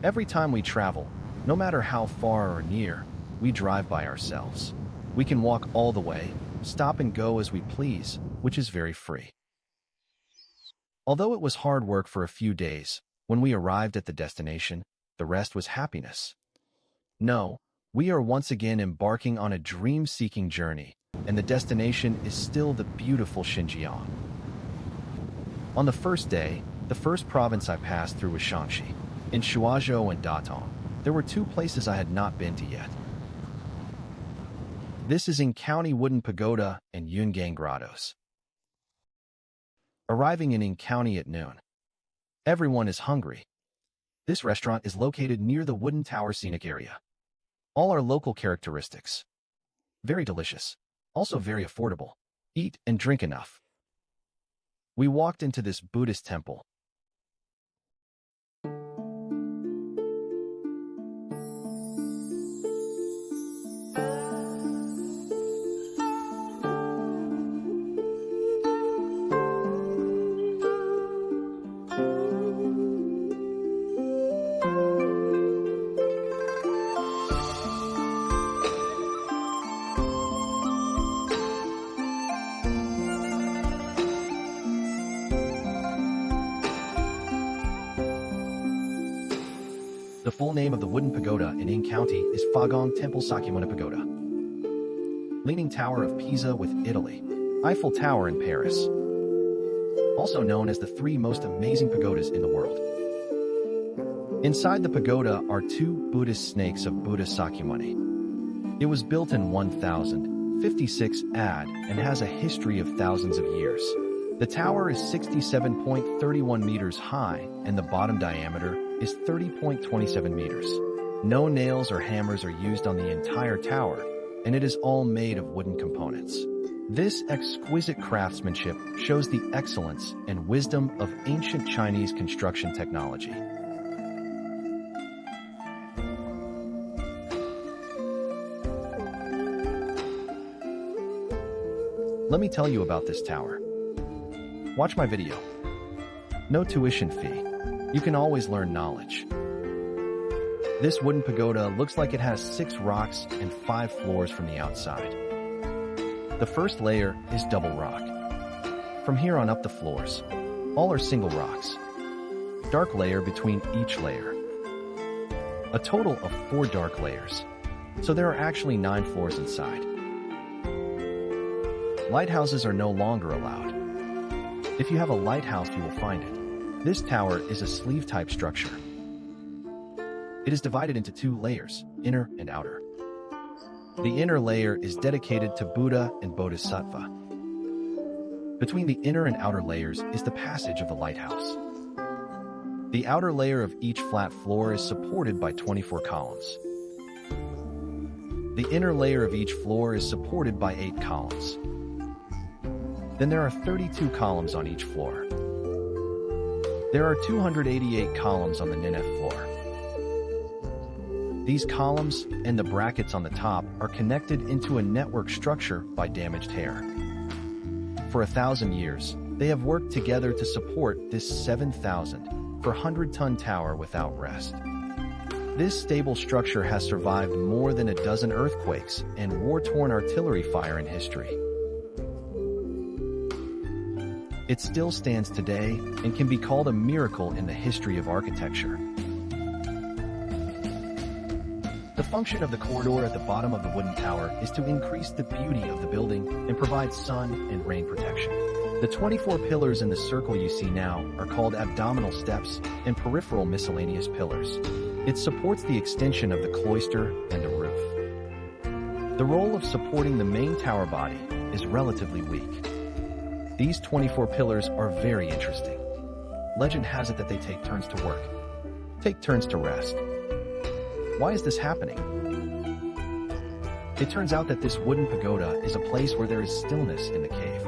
Every time we travel, no matter how far or near, we drive by ourselves. We can walk all the way, stop and go as we please, which is very free. Although it was hard work for a few days, when we arrived at the destination, the rest was happiness. No, we are once again embarking on a dream-seeking journey, and the destination is still the beautiful Xinjiang. On the first day, the first province I passed through was Shanxi. In Shuozhou and Datong, there were two places I had not been to yet. This is Yingxian Wooden Pagoda and Yungang Grottos. Arriving in Yingxian at noon. Everyone is hungry. This restaurant is located near the Wooden Tower scenic area. All are local characteristics. Very delicious. Also very affordable. Eat and drink enough. We walked into this Buddhist temple. The full name of the wooden pagoda in Ying County is Pangxiong Temple Sakyamuni Pagoda. Leaning Tower of Pisa with Italy. Eiffel Tower in Paris. Also known as the three most amazing pagodas in the world. Inside the pagoda are two Buddhist snakes of Buddha Sakyamuni. It was built in 1056 AD and has a history of thousands of years. The tower is 67.31 meters high and the bottom diameter is 30.27 meters. No nails or hammers are used on the entire tower, and it is all made of wooden components. This exquisite craftsmanship shows the excellence and wisdom of ancient Chinese construction technology. Let me tell you about this tower. Watch my video. No tuition fee. You can always learn knowledge. This wooden pagoda looks like it has 6 rocks and 5 floors from the outside. The first layer is double rock. From here on up the floors, all are single rocks. Dark layer between each layer. A total of 4 dark layers. So there are actually 9 floors inside. Lighthouses are no longer allowed. If you have a lighthouse, you will find it. This tower is a sleeve-type structure. It is divided into 2 layers, inner and outer. The inner layer is dedicated to Buddha and Bodhisattva. Between the inner and outer layers is the passage of the lighthouse. The outer layer of each flat floor is supported by 24 columns. The inner layer of each floor is supported by 8 columns. Then there are 32 columns on each floor. There are 288 columns on the Nineth floor. These columns and the brackets on the top are connected into a network structure by damaged hair. For 1,000 years, they have worked together to support this 7,400-ton tower without rest. This stable structure has survived more than a dozen earthquakes and war-torn artillery fire in history. It still stands today and can be called a miracle in the history of architecture. The function of the corridor at the bottom of the wooden tower is to increase the beauty of the building and provide sun and rain protection. The 24 pillars in the circle you see now are called abdominal steps and peripheral miscellaneous pillars. It supports the extension of the cloister and the roof. The role of supporting the main tower body is relatively weak. These 24 pillars are very interesting. Legend has it that they take turns to work, take turns to rest. Why is this happening? It turns out that this wooden pagoda is a place where there is stillness in the cave.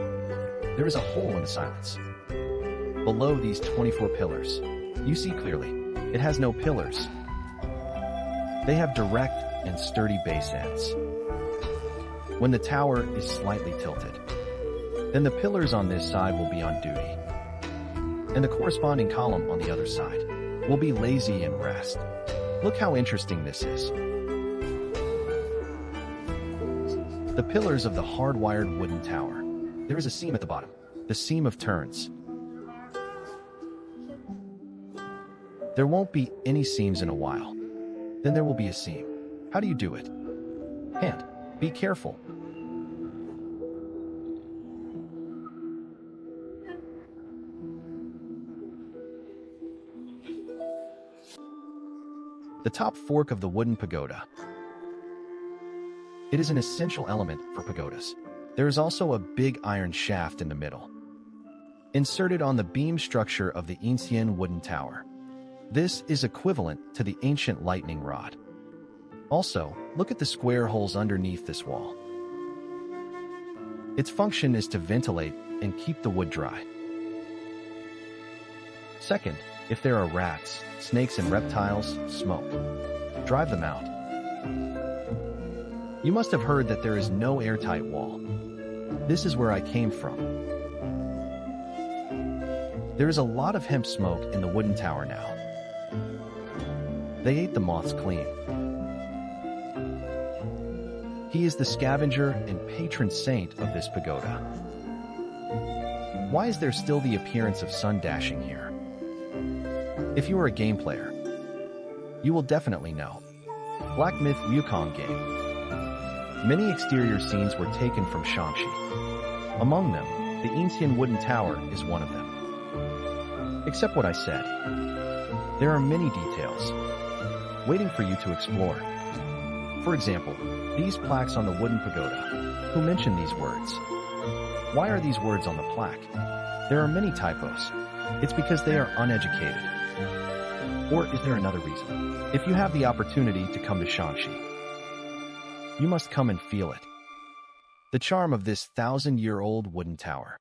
There is a hole in the silence. Below these 24 pillars, you see clearly, it has no pillars. They have direct and sturdy base ends. When the tower is slightly tilted, then the pillars on this side will be on duty, and the corresponding column on the other side. will be lazy and rest. Look how interesting this is. The pillars of the hardwired wooden tower. There is a seam at the bottom, the seam of turns. There won't be any seams in a while. Then there will be a seam. How do you do it? Hand. Be careful. The top fork of the wooden pagoda. It is an essential element for pagodas. There is also a big iron shaft in the middle, inserted on the beam structure of the Yingxian Wooden Tower. This is equivalent to the ancient lightning rod. Also, look at the square holes underneath this wall. Its function is to ventilate and keep the wood dry. Second, if there are rats, snakes, and reptiles, smoke. Drive them out. You must have heard that there is no airtight wall. This is where I came from. There is a lot of hemp smoke in the wooden tower now. They ate the moths clean. He is the scavenger and patron saint of this pagoda. Why is there still the appearance of sun dashing here? If you are a game player, you will definitely know. Black Myth Wukong game. Many exterior scenes were taken from Shaanxi. Among them, the Yingxian Wooden Tower is one of them. Except what I said. There are many details waiting for you to explore. For example, these plaques on the wooden pagoda. Who mentioned these words? Why are these words on the plaque? There are many typos. It's because they are uneducated. Or is there another reason? If you have the opportunity to come to Shaanxi, you must come and feel it. The charm of this 1,000-year-old wooden tower.